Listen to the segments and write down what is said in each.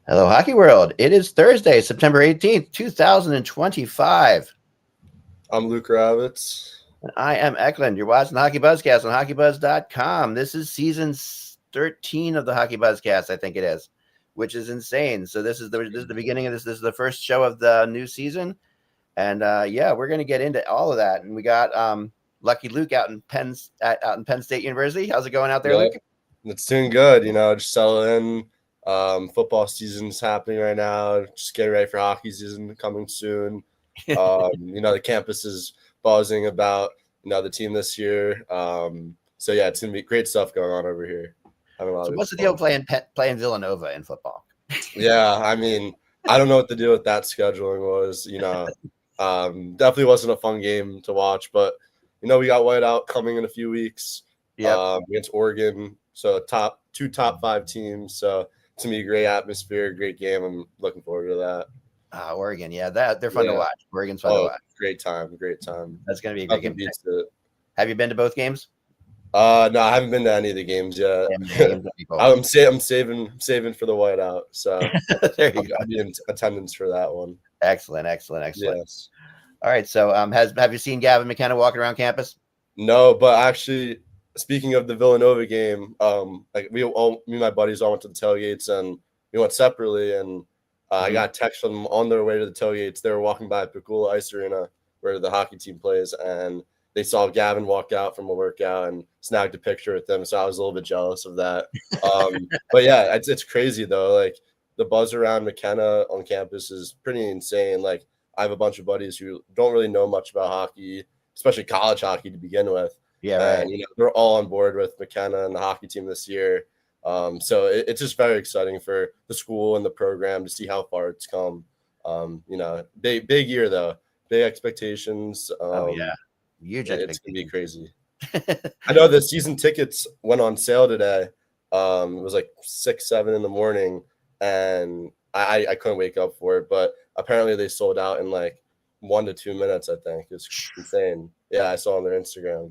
Hello, Hockey World. It is Thursday, September 18th, 2025. I'm Luke Ravitz. And I am Eklund. You're watching the Hockey Buzzcast on HockeyBuzz.com. This is season 13 of the Hockey Buzzcast, I think it is, which is insane. So this is the beginning of this. This is the first show of the new season. And we're going to get into all of that. And we got Lucky Luke out in Penn State University. How's it going out there, Yep. Luke? It's doing good. Just settling in. Football season's happening right now. Just getting ready for hockey season coming soon. The campus is buzzing about the team this year. It's gonna be great stuff going on over here. So what's the deal playing Villanova in football? Yeah, I don't know what the deal with that scheduling was. Definitely wasn't a fun game to watch, but we got whiteout coming in a few weeks. Against Oregon. So top 5 teams. So it's gonna be a great atmosphere, great game. I'm looking forward to that. Oregon, they're fun to watch. Oregon's fun to watch. Great time. That's gonna be a great game. Have you been to both games? No, I haven't been to any of the games yet. I'm saving for the whiteout. So there you go. I'll be in attendance for that one. Excellent. Yes. All right. So have you seen Gavin McKenna walking around campus? No, but actually, speaking of the Villanova game, me and my buddies all went to the tailgates and we went separately. And I got a text from them on their way to the tailgates. They were walking by Pecula Ice Arena where the hockey team plays, and they saw Gavin walk out from a workout and snagged a picture with them. So I was a little bit jealous of that. But yeah, it's crazy though. Like the buzz around McKenna on campus is pretty insane. Like I have a bunch of buddies who don't really know much about hockey, especially college hockey to begin with. Yeah, right. And they're all on board with McKenna and the hockey team this year. So it's just very exciting for the school and the program to see how far it's come. Big year though, big expectations. Huge. It's gonna be crazy. I know the season tickets went on sale today. It was like 6-7 in the morning, and I couldn't wake up for it. But apparently they sold out in like 1 to 2 minutes. I think it's insane. Yeah, I saw on their Instagram.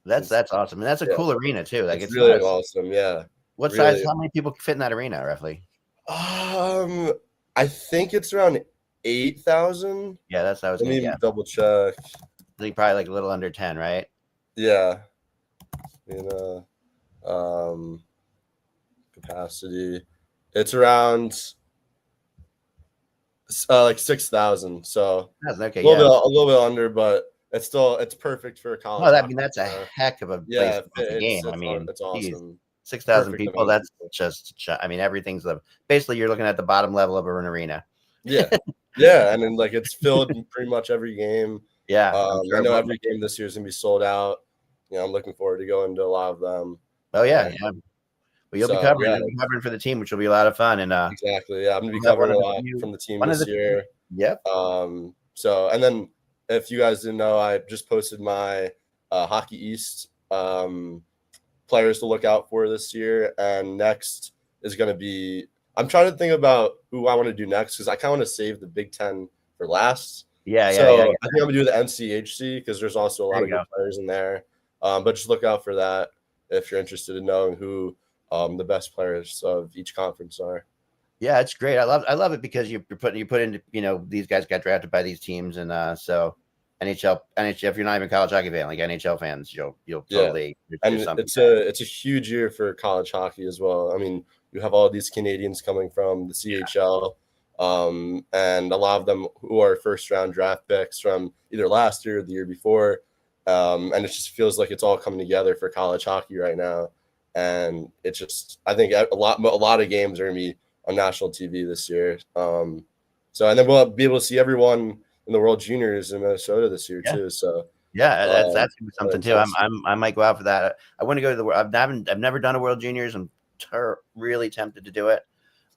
That's awesome, and that's a cool arena too. Like it's really awesome. Yeah. What size? How many people fit in that arena roughly? I think it's around 8,000. Yeah, that's what I was. Let me double check. I think probably like a little under 10, right? Yeah. Capacity. It's around like 6,000. So okay, a little bit under, but it's perfect for a college. Oh, that's a heck of a place to game. It's awesome. 6,000 people. That's just. Everything's basically you're looking at the bottom level of an arena. Yeah, yeah, and then like it's filled pretty much every game. Yeah, I know every game this year is gonna be sold out. I'm looking forward to going to a lot of them. Oh yeah. But you'll be covering for the team, which will be a lot of fun. And exactly, yeah, I'm gonna be covering a lot from the team this year. Yep. So and then if you guys didn't know, I just posted my Hockey East players to look out for this year, and next is gonna be. I'm trying to think about who I want to do next because I kind of want to save the Big Ten for last. I think I'm gonna do the NCHC because there's also a lot of good players in there. But just look out for that if you're interested in knowing who the best players of each conference are. Yeah, it's great. I love it because you put into these guys got drafted by these teams, and so NHL if you're not even a college hockey fan, like NHL fans, you'll totally. And it's a huge year for college hockey as well. I mean, you have all these Canadians coming from the CHL. And a lot of them who are first round draft picks from either last year or the year before. And it just feels like it's all coming together for college hockey right now. And it's just, I think a lot of games are going to be on national TV this year. And then we'll be able to see everyone in the World Juniors in Minnesota this year too. So that's gonna be something too. I might go out for that. I want to go to the World. I've never done a World Juniors. I'm really tempted to do it.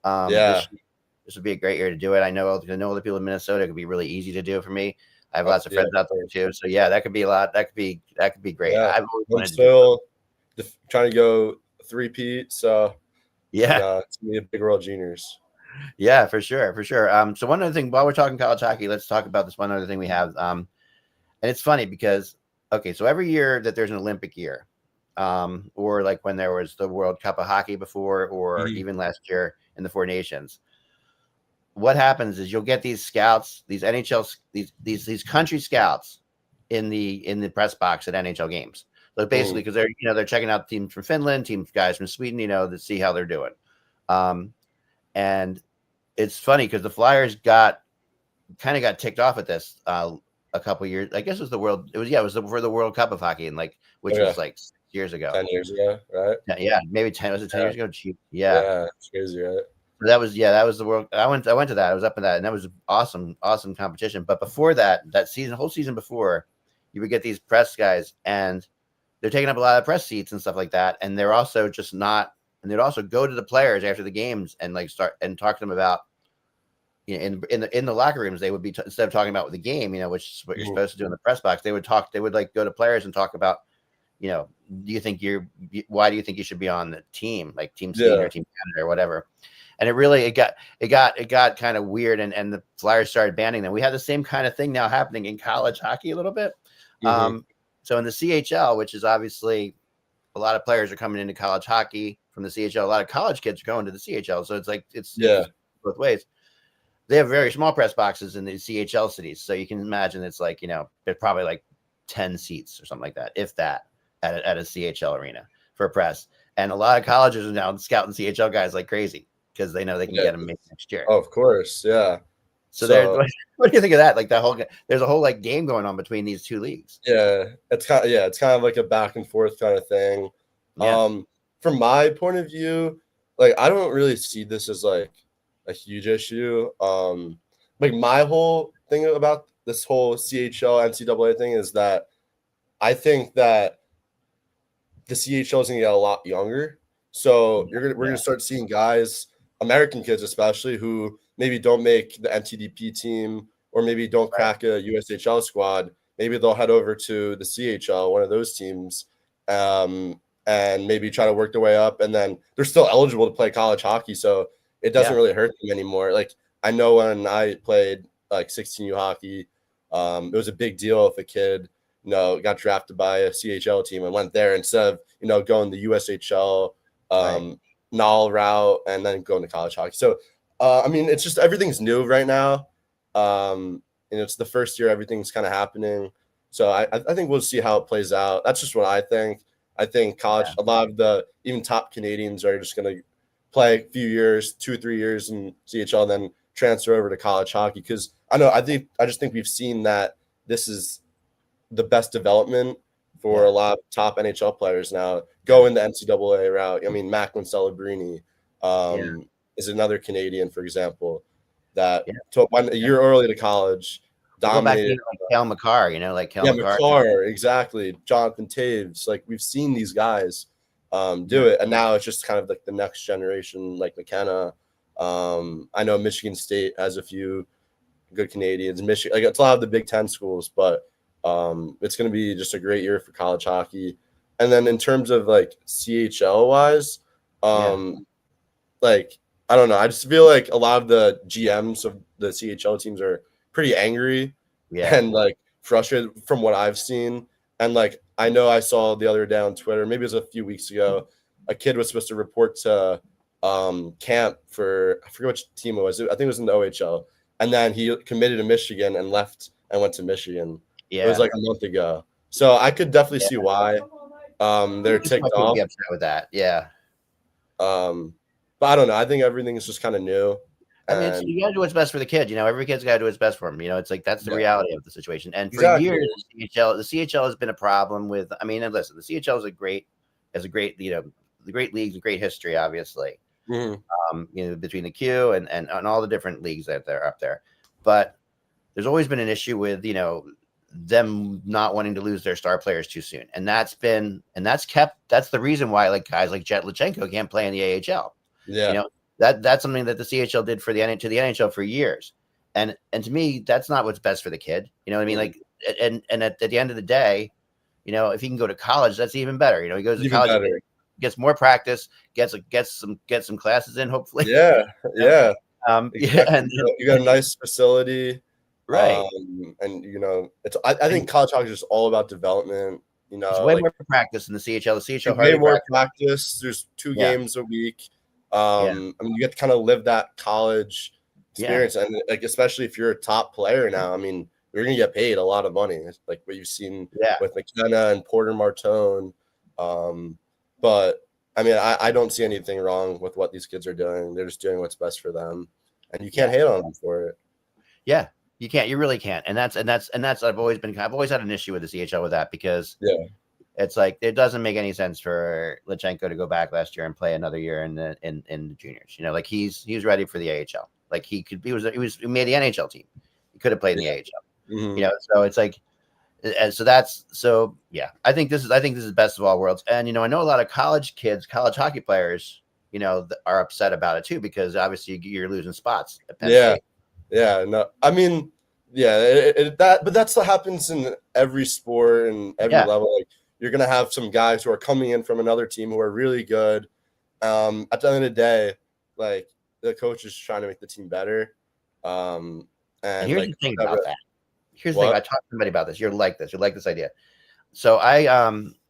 This would be a great year to do it. I know the people in Minnesota. It could be really easy to do for me. I have lots of friends out there too. So that could be a lot. That could be great. Yeah. I'm still trying to go 3-peat. So it's gonna be a big World Juniors. Yeah, for sure. So one other thing, while we're talking college hockey, let's talk about this one other thing we have. And it's funny because so every year that there's an Olympic year, or like when there was the World Cup of Hockey before, or even last year in the Four Nations, what happens is you'll get these scouts, these NHL, these country scouts in the press box at NHL games. So basically, because they're checking out teams from Finland, guys from Sweden, to see how they're doing. And it's funny because the Flyers got ticked off at this a couple years. I guess it was for the World Cup of hockey, and which was like 6 years ago. 10 years ago, right? Yeah, maybe 10. Was it 10 years ago? Yeah, it's crazy, right? That was the World. I went to that. I was up in that, and that was awesome competition. But before that whole season before, you would get these press guys, and they're taking up a lot of press seats and stuff like that, and they're also just not. And they'd also go to the players after the games and start and talk to them about, in the locker rooms, they would be instead of talking about the game, which is what you're supposed to do in the press box, they would go to players and talk about, why do you think you should be on the team, like Team Sweden or Team Canada or whatever. And it got kind of weird, and the Flyers started banning them. We have the same kind of thing now happening in college hockey a little bit. So in the CHL, which is obviously a lot of players are coming into college hockey from the CHL. A lot of college kids are going to the CHL. So it's both ways. They have very small press boxes in the CHL cities. So you can imagine it's there's probably 10 seats or something like that, if that, at a CHL arena for press. And a lot of colleges are now scouting CHL guys like crazy because they know they can get them maybe next year. Oh, of course, yeah. So what do you think of that? There's a whole game going on between these two leagues. Yeah, it's kind of like a back and forth kind of thing. Yeah. From my point of view, I don't really see this as a huge issue. My whole thing about this whole CHL NCAA thing is that I think that the CHL is gonna get a lot younger. So we're gonna start seeing guys, American kids especially, who maybe don't make the NTDP team or maybe don't crack a USHL squad. Maybe they'll head over to the CHL, one of those teams, and maybe try to work their way up. And then they're still eligible to play college hockey, so it doesn't really hurt them anymore. I know when I played 16U hockey, it was a big deal if a kid got drafted by a CHL team and went there instead of going the USHL NAL route and then going to college hockey. So it's just everything's new right now. It's the first year everything's kind of happening. So I think we'll see how it plays out. That's just what I think. I think college, a lot of the even top Canadians are just going to play a few years, 2 or 3 years in CHL, and then transfer over to college hockey. Because I just think we've seen that this is the best development for a lot of top NHL players now. Go in the NCAA route. Macklin Celebrini is another Canadian, for example, that went a year early to college, dominated. Cale Makar, Makar, exactly. Jonathan Taves. We've seen these guys do it, and now it's just kind of the next generation, like McKenna. I know Michigan State has a few good Canadians. Michigan, it's a lot of the Big Ten schools, but it's going to be just a great year for college hockey. And then in terms of CHL wise, I don't know. I just feel like a lot of the GMs of the CHL teams are pretty angry and frustrated from what I've seen. And I know I saw the other day on Twitter, maybe it was a few weeks ago, a kid was supposed to report to camp for, I forget which team it was. I think it was in the OHL. And then he committed to Michigan and left and went to Michigan. Yeah. It was a month ago. So I could definitely see why they're ticked off. Get upset with that. Yeah. But I don't know. I think everything is just kind of new. You got to do what's best for the kid. Every kid's got to do what's best for him. It's that's the reality of the situation. And for years, the CHL has been a problem with. And listen, the CHL is a great, the great leagues, a great history, obviously. Between the Q and all the different leagues that they're up there, but there's always been an issue with them not wanting to lose their star players too soon, and that's the reason why guys like Jet Lachenko can't play in the AHL. Yeah. That's something that the CHL did to the NHL for years. And to me, that's not what's best for the kid. You know what I mean? And at the end of the day, if he can go to college, that's even better. He goes to college, gets more practice, gets some classes in, hopefully. Yeah. Yeah. Exactly. And you got a nice facility. Right. I think college hockey is just all about development. There's way more practice in the CHL. The CHL way more practice. There's 2 games a week. You get to kind of live that college experience, and like especially if you're a top player now. I mean, you're gonna get paid a lot of money, like what you've seen with McKenna and Porter Martone. But I mean, I don't see anything wrong with what these kids are doing. They're just doing what's best for them, and you can't hate on them for it. Yeah, you can't. You really can't. And that's I've always had an issue with the CHL with that, because it's like it doesn't make any sense for Lichenko to go back last year and play another year in the juniors. You know, like he's ready for the AHL. Like he made the NHL team. He could have played in the AHL. Mm-hmm. You know, so it's like, and so I think this is best of all worlds. And you know, I know a lot of college hockey players, you know, are upset about it too, because obviously you're losing spots at Penn State. Yeah, no, I mean, but that's what happens in every sport and every level. Like you're gonna have some guys who are coming in from another team who are really good. At the end of the day, like the coach is trying to make the team better. And here's the thing about that. Here's the thing. I talked to somebody about this. You'll like this idea. So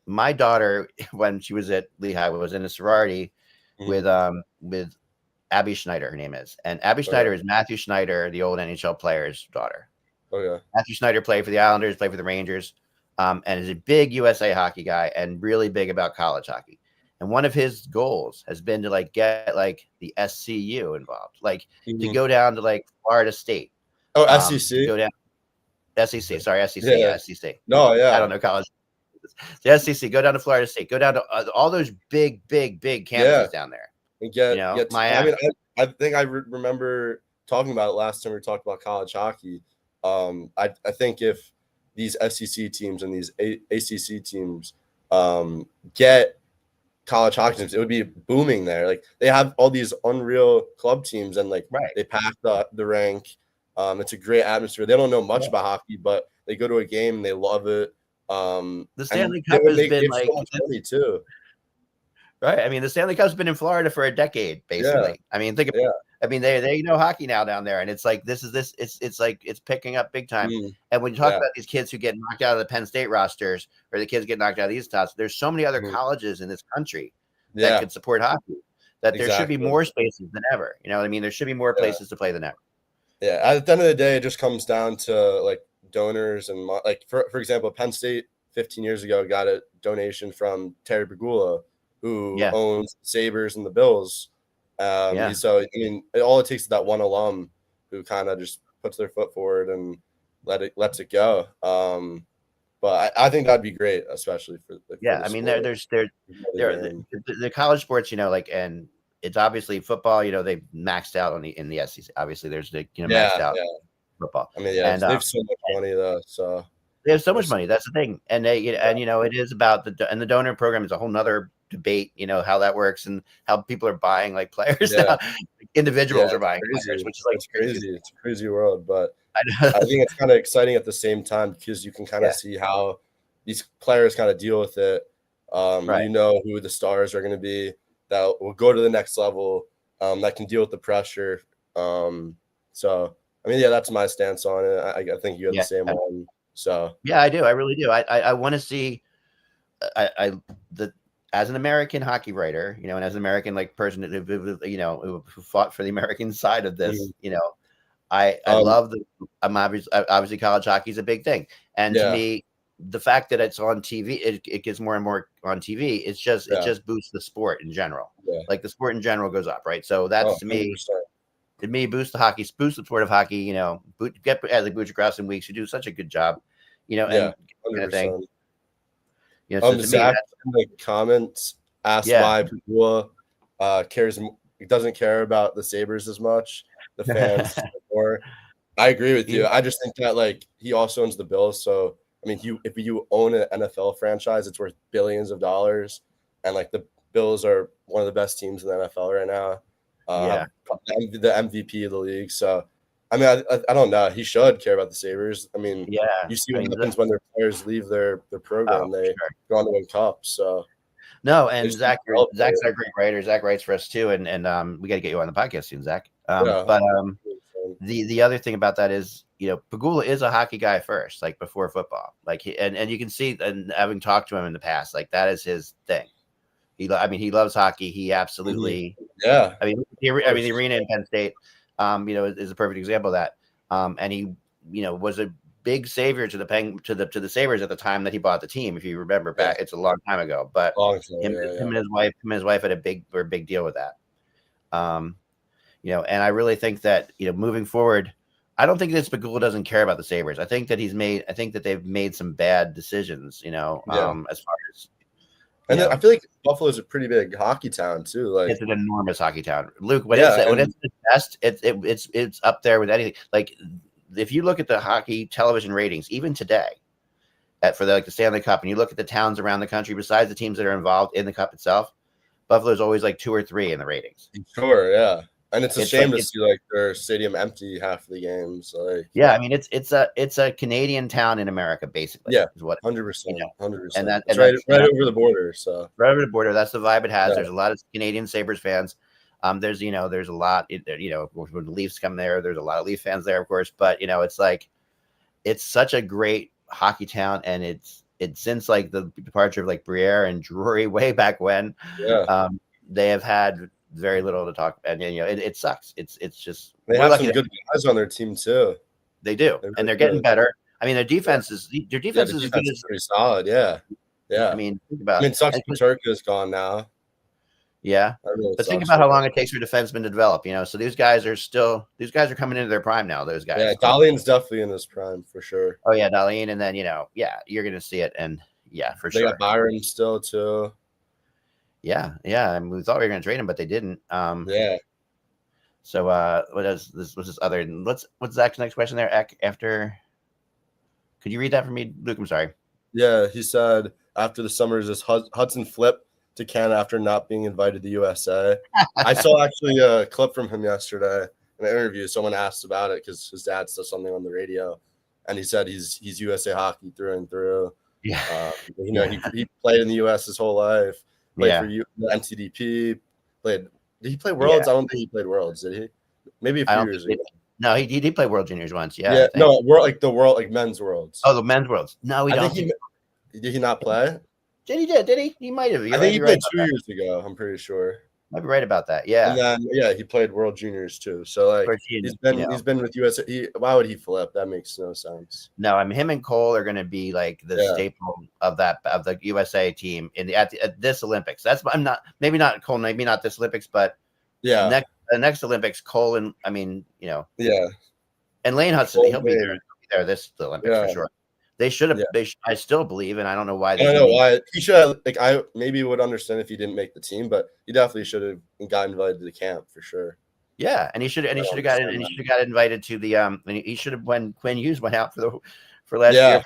my daughter, when she was at Lehigh, was in a sorority with Abby Schneider, her name is. And Abby Schneider is Matthew Schneider, the old NHL player's daughter. Matthew Schneider played for the Islanders, played for the Rangers, and is a big USA hockey guy and really big about college hockey. And one of his goals has been to like get like the SCU involved, like to go down to like Florida State. SEC. Go down. SEC. Sorry, SEC. SEC. No, I don't know college. The SEC. Go down to Florida State. Go down to all those big campuses down there. And I think I remember talking about it last time we talked about college hockey. I think if these SEC teams and these ACC teams get college hockey teams, it would be booming there. Like they have all these unreal club teams, and like they pack the rank. It's a great atmosphere. They don't know much about hockey, but they go to a game and they love it. The Stanley Cup has been like so much money too. Right. I mean, the Stanley Cup's been in Florida for a decade, basically. Yeah. I mean, think about it. I mean, they know hockey now down there, and it's like it's like it's picking up big time. And when you talk about these kids who get knocked out of the Penn State rosters, or the kids get knocked out of these tops, there's so many other colleges in this country that could support hockey, that there should be more spaces than ever. You know what I mean? There should be more places to play than ever. Yeah. At the end of the day, it just comes down to like donors and like for example, Penn State 15 years ago got a donation from Terry Pegula, who owns Sabres and the Bills. So I mean, all it takes is that one alum who kind of just puts their foot forward and lets it go. But I think that'd be great, especially for I mean, there's the college sports, you know, like, and it's obviously football. You know, they've maxed out in the SEC. Obviously, there's the maxed out football. I mean, and, they have so much money though, so they have so much money. That's the thing, and and you know, it is about the donor program is a whole nother debate, you know, how that works and how people are buying like players now. Individuals are buying players, which is like crazy. It's a crazy world, but I think it's kind of exciting at the same time, because you can kind of see how these players kind of deal with it. You know who the stars are going to be that will go to the next level, that can deal with the pressure. So I mean, that's my stance on it. I think you have the same one. So I do. I really do. I want to see as an American hockey writer, you know, and as an American like person who fought for the American side of this, you know, I love obviously college hockey is a big thing, and to me, the fact that it's on TV, it gets more and more on TV. It just boosts the sport in general. Like the sport in general goes up, right? So that's to me boost the sport of hockey. You know, get like Butcher Grouse and Weeks who do such a good job, you know, and kind of thing. You know, so Zach in the comments asked why Pegula doesn't care about the Sabres as much, the fans more. I agree with you. I just think that like he also owns the Bills, so I mean, if you own an NFL franchise, it's worth billions of dollars, and like the Bills are one of the best teams in the NFL right now. The MVP of the league. So I mean, I don't know. He should care about the Sabres. I mean, you see what happens when their players leave their program. They go on to win cups. So no, and Zach's our great writer. Zach writes for us too, and we got to get you on the podcast soon, Zach. But the other thing about that is, you know, Pegula is a hockey guy first, like before football. Like and you can see, and having talked to him in the past, like that is his thing. He loves hockey. He absolutely, I mean, the arena in Penn State. is a perfect example of that. And he, was a big savior to the Sabres at the time that he bought the team. If you remember back, it's a long time ago. But him and his wife had a big deal with that. And I really think that moving forward, I don't think that Spagula doesn't care about the Sabres. I think that they've made some bad decisions. As far as. And then I feel like Buffalo's a pretty big hockey town too. Like it's an enormous hockey town. Luke, when it's the best, it's up there with anything. Like if you look at the hockey television ratings, even today, for the Stanley Cup, and you look at the towns around the country, besides the teams that are involved in the Cup itself, Buffalo's always like 2 or 3 in the ratings. Sure, yeah. And it's a shame to see like their stadium empty half the games. Like, yeah, I mean it's a Canadian town in America, basically. Yeah, is what 100%, 100%. And that's right over the border. So right over the border, that's the vibe it has. Yeah. There's a lot of Canadian Sabres fans. There's a lot. When the Leafs come there's a lot of Leaf fans there, of course. But it's like it's such a great hockey town, and it's since like the departure of like Briere and Drury way back when. Yeah. They have had very little to talk, and it sucks. It's just they have some good guys on their team too. They do, and they're getting better. I mean, their defense is as good as pretty solid. Yeah. I mean, think about. I mean, sucks Turk is gone now. Yeah, but think about how long it takes for defensemen to develop. So these guys are coming into their prime now. Those guys. Yeah, Dahlin's definitely in his prime for sure. Oh yeah, Dahlin, and then you're gonna see it, and for sure. They got Byron still too. Yeah. I mean, we thought we were going to trade him, but they didn't. Yeah. So, what is this? What's this other? What's Zach's next question there? After, could you read that for me, Luke? I'm sorry. Yeah, he said after the summer is this Hudson flip to Canada after not being invited to USA. I saw actually a clip from him yesterday in an interview. Someone asked about it because his dad said something on the radio, and he said he's USA hockey through and through. Yeah. He played in the US his whole life. Played for the NTDP. Did he play Worlds? Yeah. I don't think he played Worlds. Did he? Maybe a few years ago. No, he did play World Juniors once. Yeah. Yeah. No, men's Worlds. Oh, the men's Worlds. No, we don't. Did he not play? Did he? He might have. I think he played 2 years ago. I'm pretty sure. Might be right about that. Yeah. And then he played World Juniors too. So like he's been with USA. Why would he flip? That makes no sense. No, I mean him and Cole are going to be like the staple of the USA team at this Olympics. Maybe not Cole, maybe not this Olympics, but the next Olympics, Cole and and Lane Hudson, he'll be there this Olympics for sure. They should have. Yeah. I still believe, and I don't know why. I don't know why he should have. Like, I maybe would understand if he didn't make the team, but he definitely should have got invited to the camp for sure. Yeah, and he should have got invited to the And he should have when Quinn Hughes went out for last year.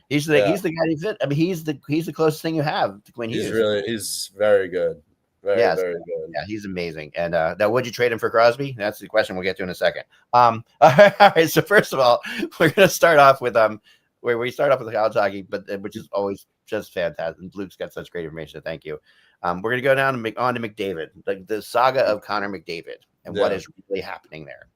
He's the guy who fit. I mean, he's the closest thing you have to Quinn Hughes. He's very good. Very good. Yeah, he's amazing. And now, would you trade him for Crosby? That's the question we'll get to in a second. All right. So first of all, we're going to start off with where we start off with the college hockey, which is always just fantastic. Luke's got such great information. So thank you. We're going to go down on to McDavid, the saga of Connor McDavid and what is really happening there.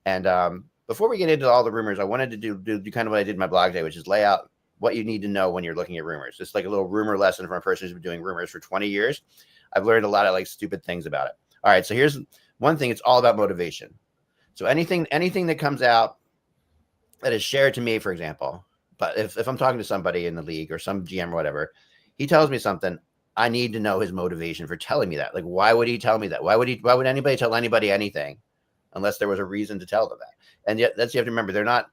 And before we get into all the rumors, I wanted to do kind of what I did in my blog today, which is lay out what you need to know when you're looking at rumors. It's like a little rumor lesson from a person who's been doing rumors for 20 years. I've learned a lot of stupid things about it. All right. So here's one thing. It's all about motivation. So anything that comes out that is shared to me, for example, but if I'm talking to somebody in the league or some GM or whatever, he tells me something, I need to know his motivation for telling me that. Like, why would he tell me that? Why would anybody tell anybody anything unless there was a reason to tell them that? And yet you have to remember, they're not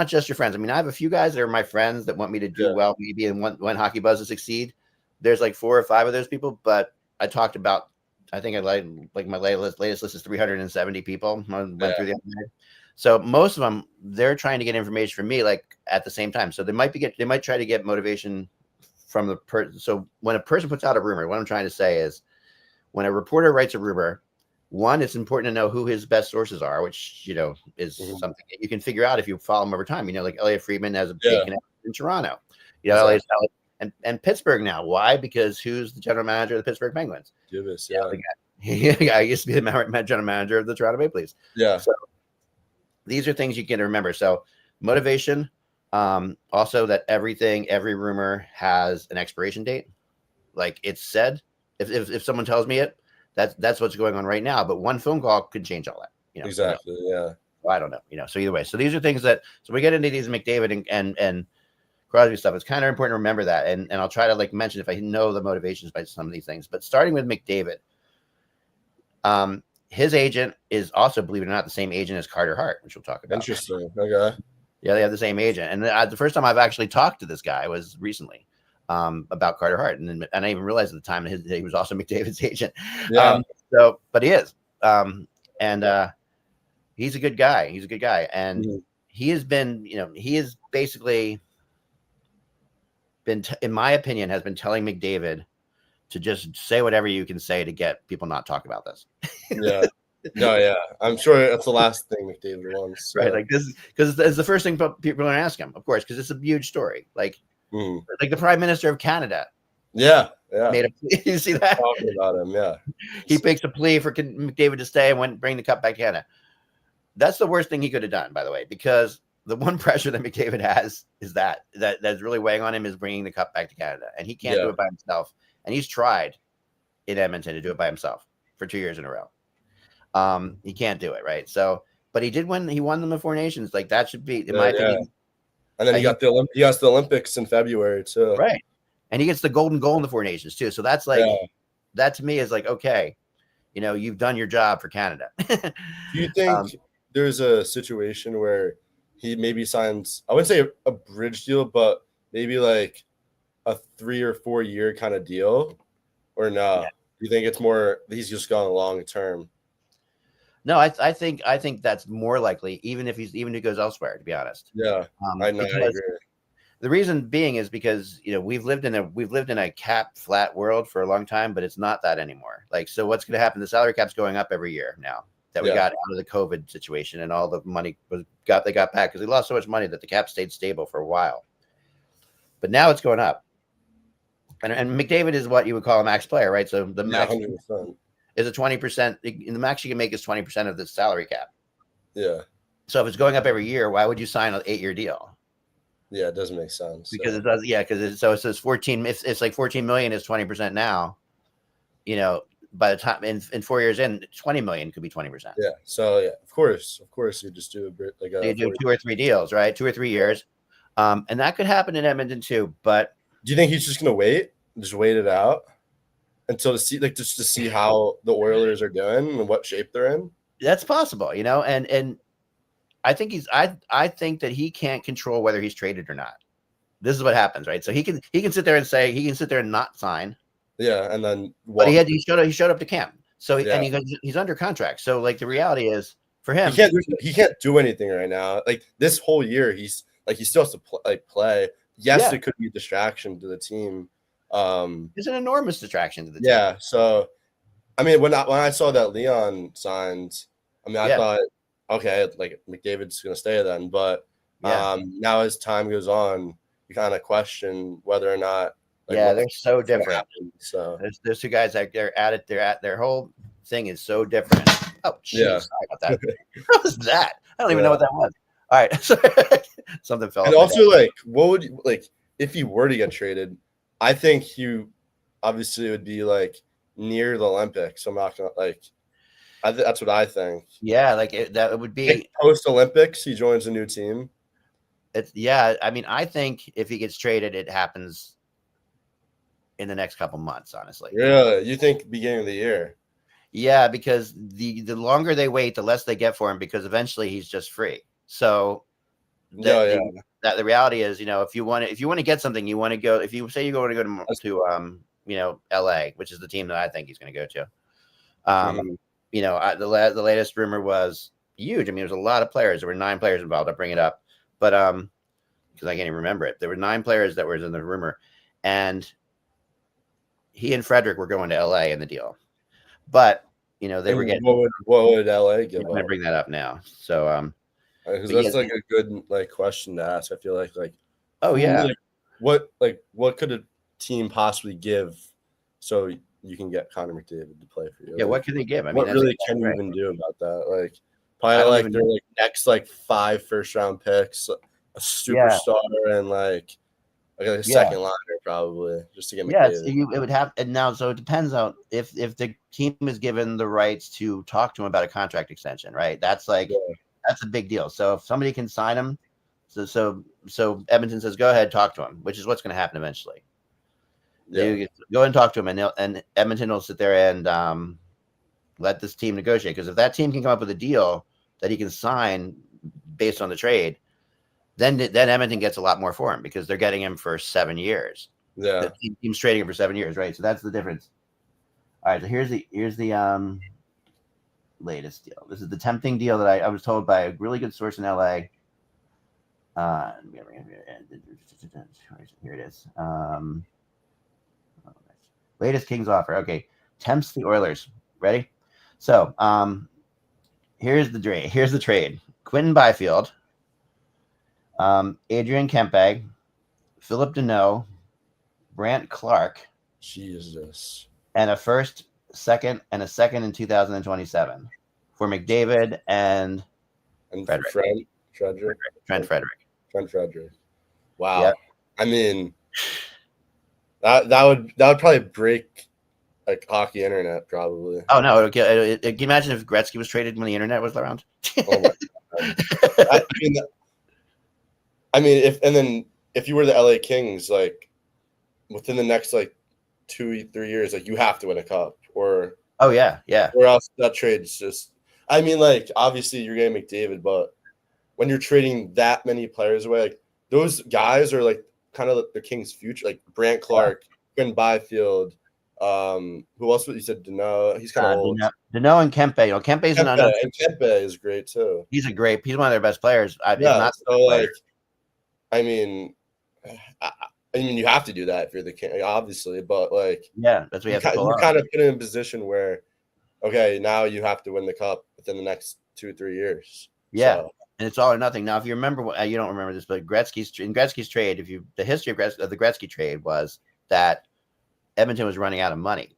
just your friends. I mean, I have a few guys that are my friends that want me to do well, maybe and want Hockey Buzz to succeed. There's like 4 or 5 of those people, but I talked about, I think I like my latest list is 370 people. I went through the other day. So most of them, they're trying to get information from me at the same time. So they might try to get motivation from the person. So when a person puts out a rumor, what I'm trying to say is when a reporter writes a rumor, one, it's important to know who his best sources are, which, is something that you can figure out if you follow him over time. Like Elliot Friedman has a big connection in Toronto. Elliot and Pittsburgh now. Why? Because who's the general manager of the Pittsburgh Penguins? Gibas, I used to be the general manager of the Toronto Maple Leafs. Yeah. So these are things you can remember. So motivation, also that every rumor has an expiration date. Like it's said, if someone tells me it, that's what's going on right now. But one phone call could change all that. Exactly. Yeah. I don't know. So either way, so these are things that we get into these McDavid and Crosby stuff. It's kind of important to remember that, and I'll try to mention if I know the motivations by some of these things. But starting with McDavid, his agent is also, believe it or not, the same agent as Carter Hart, which we'll talk about. Interesting. Okay. Yeah, they have the same agent, and the first time I've actually talked to this guy was recently about Carter Hart, and I didn't even realize at the time he was also McDavid's agent. Yeah. But he is, and he's a good guy. He's a good guy, and he has been, he has basically been, in my opinion, has been telling McDavid to just say whatever you can say to get people not talk about this. Yeah. No, yeah. I'm sure that's the last thing McDavid wants. So. Right. Like this, because it's the first thing people are going to ask him, of course, because it's a huge story. Like the Prime Minister of Canada. Yeah. Yeah. Made a plea. You see that? Talking about him. Yeah. He makes a plea for McDavid to stay and bring the cup back to Canada. That's the worst thing he could have done, by the way, because the one pressure that McDavid has is that's really weighing on him is bringing the cup back to Canada, and he can't do it by himself. And he's tried in Edmonton to do it by himself for 2 years in a row. He can't do it, right? So, but he did win. He won them the Four Nations. Like that should be, in my opinion. And then he got the Olympics in February too, right? And he gets the golden goal in the Four Nations too. So that's that to me is like, okay, you've done your job for Canada. Do you think there's a situation where he maybe signs, I wouldn't say a bridge deal, but maybe like a 3 or 4 year kind of deal, or no? Yeah. Do you think it's more he's just gone long term? No, I think that's more likely, even if he goes elsewhere, to be honest. Yeah, I know. I agree. The reason being is because we've lived in a cap flat world for a long time, but it's not that anymore. Like, so what's going to happen? The salary cap's going up every year now that we got out of the COVID situation, and all the money they got back because they lost so much money that the cap stayed stable for a while. But now it's going up, and McDavid is what you would call a max player, right? So the max 100%. Is a 20%. The max you can make is 20% of the salary cap. Yeah. So if it's going up every year, why would you sign an 8-year deal? Yeah, it doesn't make sense. Because it does. Yeah, because it says 14. It's like 14 million is 20% now. By the time in 4 years in, 20 million could be 20%. Yeah. So yeah, of course, you just do a bit like you do 2 or 3 deals, right? 2 or 3 years, and that could happen in Edmonton too. But do you think he's just gonna wait it out until to see how the Oilers are doing and what shape they're in? That's possible, and I think I think that he can't control whether he's traded or not. This is what happens, right? So he can sit there and say he can sit there and not sign. Yeah, and then but he showed up to camp. So and he's under contract. So like the reality is for him, he can't do anything right now. Like this whole year, he still has to play. Yes, it could be a distraction to the team. It's an enormous distraction to the team. Yeah. So, I mean, when I saw that Leon signed, I mean, I thought, okay, like McDavid's gonna stay then. But now as time goes on, you kind of question whether or not. Like, they're so different. So there's two guys that they're at their whole thing is so different. Oh, geez, sorry about that. What was that? I don't even know what that was. All right, something fell. And also, like, what would if he were to get traded? I think he obviously would be like near the Olympics. I'm not gonna that's what I think. Yeah, that would be post Olympics. He joins a new team. I mean, I think if he gets traded, it happens in the next couple months, honestly. Really? You think beginning of the year? Yeah, because the longer they wait, the less they get for him, because eventually he's just free. So the reality is, if you want to get something, you want to go. If you say you're going to go to LA, which is the team that I think he's going to go to. The latest rumor was huge. I mean, there's a lot of players. There were 9 players involved. I'll bring it up, but because I can't even remember it. There were 9 players that were in the rumor, and he and Frederick were going to LA in the deal, but they were getting. What would LA give? I'm going to bring that up now. So, because that's a good question to ask. I feel like what could a team possibly give so you can get Connor McDavid to play for you? Yeah, what can they give? I mean, what really can you even do about that? Probably their next 5 first-round picks, a superstar, and like a second liner probably just to get Yes, McDavid. it would have, and now so it depends on if the team is given the rights to talk to him about a contract extension, right? That's like that's a big deal. So if somebody can sign him, so Edmonton says go ahead, talk to him, which is what's going to happen eventually. They go and talk to him, and Edmonton will sit there and let this team negotiate. Because if that team can come up with a deal that he can sign based on the trade, then Edmonton gets a lot more for him because they're getting him for 7 years. Yeah. The team's trading him for 7 years, right? So that's the difference. All right, so here's the latest deal. This is the tempting deal that I was told by a really good source in LA. Here it is. Latest Kings offer. Okay, tempts the Oilers. Ready? So here's the trade. Here's the trade. Quinton Byfield, Adrian Kempe, Philip Deneau, Brant Clark, Jesus, and a first, second, and a second in 2027 for McDavid and Frederick. Trent Frederick. Wow. Yep. I mean, that would probably break like hockey internet probably. Oh no! Can you imagine if Gretzky was traded when the internet was around? Oh my God. I mean, if you were the LA Kings, like within the next like 2-3 years, like you have to win a cup, or or else that trade's just. I mean, like obviously you're getting McDavid, but when you're trading that many players away, like those guys are like kind of the Kings' future, like Brant Clark, Quinn Byfield. Who else? You said Deneau. He's kind of old. Deneau and Kempe. Kempe's Kempe is great too. He's one of their best players. I mean, you have to do that if you're the King, obviously, but like, that's what you have to pull you kind of put in a position where, okay, now you have to win the cup within the next 2-3 years. Yeah, so. And it's all or nothing. Now, if you remember, you don't remember this, but in Gretzky's trade, the history of the Gretzky trade was that Edmonton was running out of money.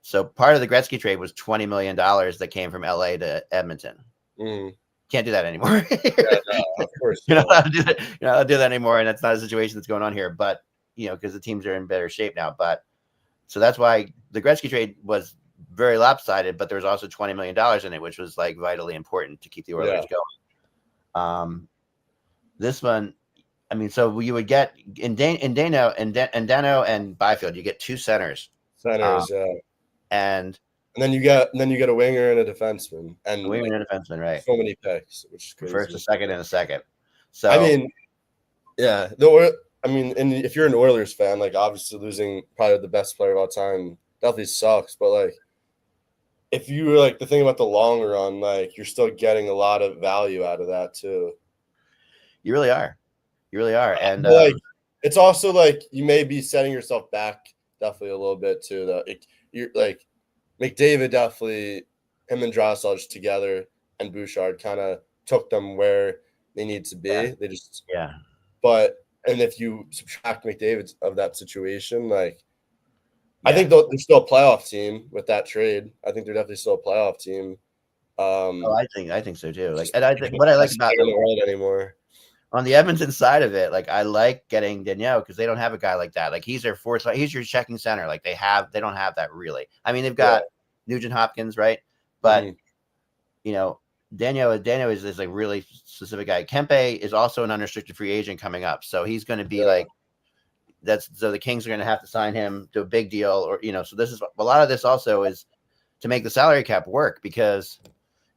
So part of the Gretzky trade was $20 million that came from LA to Edmonton. Mm. Can't do that anymore. Of course. You're not allowed to do that. You're not allowed to do that anymore, and that's not a situation that's going on here. But because the teams are in better shape now. But so that's why the Gretzky trade was very lopsided. But there was also $20 million in it, which was like vitally important to keep the Oilers going. This one, I mean, so you would get in Dano and Byfield, you get two centers. And then you get a winger and a defenseman, and a winger and a defenseman, right? So many picks, which is crazy. First, a second, and a second. So I mean, yeah. And if you're an Oilers fan, like obviously losing probably the best player of all time definitely sucks. But like, if you were like the thing about the long run, like you're still getting a lot of value out of that too. You really are, and like it's also like you may be setting yourself back definitely a little bit too. Though you're like McDavid definitely, him and Draisaitl together and Bouchard kind of took them where they need to be. They just and if you subtract McDavid of that situation, like I think they're still a playoff team with that trade. I think they're definitely still a playoff team. I think so too. Like, and I think what I like about the world anymore. On the Edmonton side of it, like I like getting Deneau because they don't have a guy like that. Like he's their fourth, he's your checking center. Like they don't have that really. I mean, they've got Nugent Hopkins, right? But Deneau is like really specific guy. Kempe is also an unrestricted free agent coming up, so he's going to be like so the Kings are going to have to sign him to a big deal, or so this is a lot of this also is to make the salary cap work because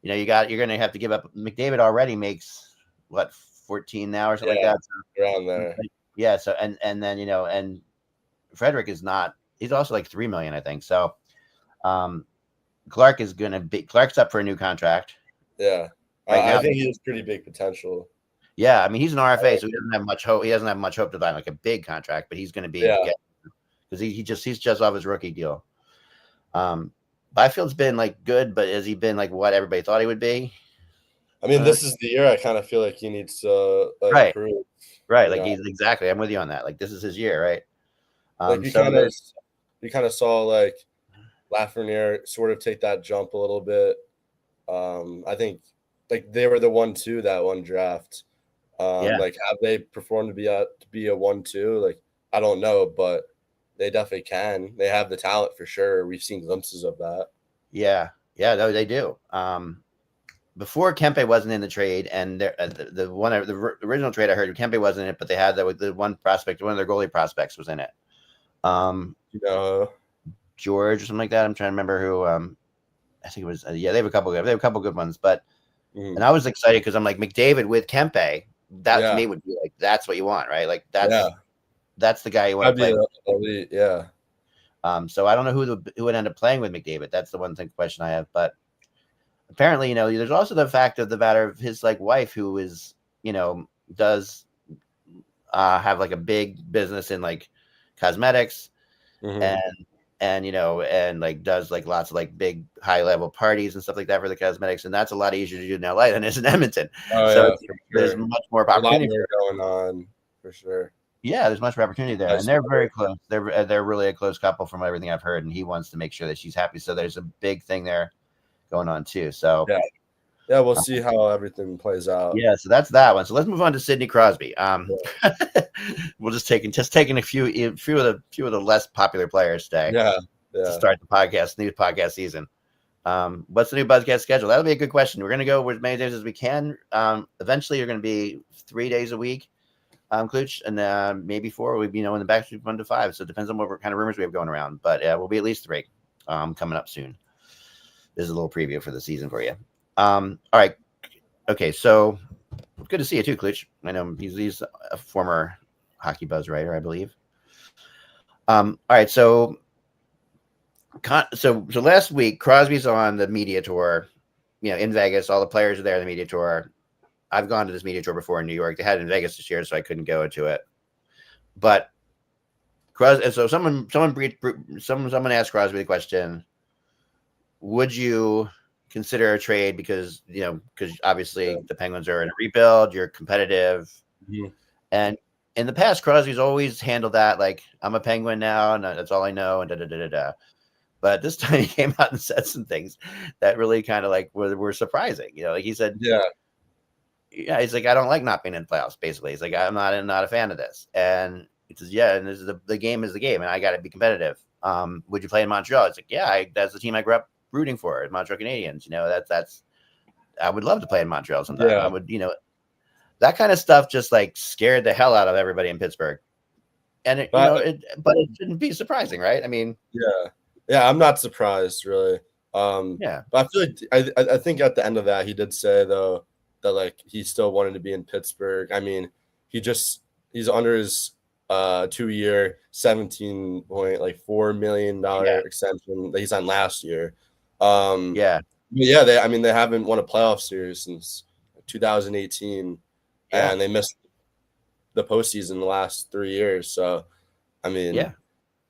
you're going to have to give up. McDavid already makes what 14 now or something like that. So, around there. Yeah. So and then and Frederick is not. He's also like $3 million, I think. So Clark's up for a new contract. Yeah, I think he has pretty big potential. Yeah, I mean he's an RFA, so he doesn't have much hope. He doesn't have much hope to buy like a big contract, but he's going to be because he's just off his rookie deal. Byfield's been like good, but has he been like what everybody thought he would be? I mean, this is the year I kind of feel like he needs to improve. Right, like he's exactly. I'm with you on that. Like this is his year, right? You kind of saw like Lafreniere sort of take that jump a little bit. I think like they were the 1-2 that one draft. Like, have they performed to be a 1-2? Like, I don't know, but they definitely can. They have the talent for sure. We've seen glimpses of that. Yeah, no, they do. Before Kempe wasn't in the trade, and the original trade I heard, Kempe wasn't in it, but they had the one prospect, one of their goalie prospects was in it. George or something like that. I'm trying to remember who. I think it was. They have a couple good ones, but and I was excited because I'm like McDavid with Kempe. That to me would be like that's what you want, right? Like that's the guy you want to play with. Elite, yeah. So I don't know who would end up playing with McDavid. That's the one question I have, but. Apparently, there's also the fact of the matter of his like wife who is, does have like a big business in like cosmetics and like does like lots of like big high level parties and stuff like that for the cosmetics. And that's a lot easier to do in LA than it is in Edmonton. There's much more opportunity going on for sure. Yeah, there's much more opportunity there. And they're very close. They're really a close couple from everything I've heard. And he wants to make sure that she's happy. So there's a big thing there going on too. So we'll see how everything plays out. Yeah, so that's that one. So let's move on to Sidney Crosby. We'll just taking a few of the less popular players today. To start the new podcast season. What's the new BuzzCast schedule? That'll be a good question. We're going to go as many days as we can. Eventually, you're going to be 3 days a week, Klutch, and maybe 4. We'll be in the back 1 to 5. So it depends on what kind of rumors we have going around. But we'll be at least 3 coming up soon. This is a little preview for the season for you. All right. Okay, so good to see you too, Klutch. I know he's a former Hockey Buzz writer, I believe. All right, so last week Crosby's on the media tour, in Vegas. All the players are there on the media tour. I've gone to this media tour before in New York. They had it in Vegas this year, so I couldn't go to it. But Crosby, so someone asked Crosby the question, would you consider a trade because obviously the Penguins are in a rebuild, you're competitive. And in the past, Crosby's always handled that like, I'm a Penguin now and that's all I know, and But this time he came out and said some things that really kind of like were surprising. Like he said, he's like, I don't like not being in playoffs, basically. He's like, I'm not a fan of this. And he says, and this is the game is the game and I got to be competitive. Would you play in Montreal? It's like, that's the team I grew up rooting for, Montreal Canadiens. That's I would love to play in Montreal sometime. I would, that kind of stuff just like scared the hell out of everybody in Pittsburgh. And but it shouldn't be surprising, right? I mean, I'm not surprised really. But I feel like I think at the end of that he did say though that like he still wanted to be in Pittsburgh. I mean, he's under his 2-year $17.4 million extension that he signed last year. They haven't won a playoff series since 2018, and they missed the postseason the last 3 years. So, I mean,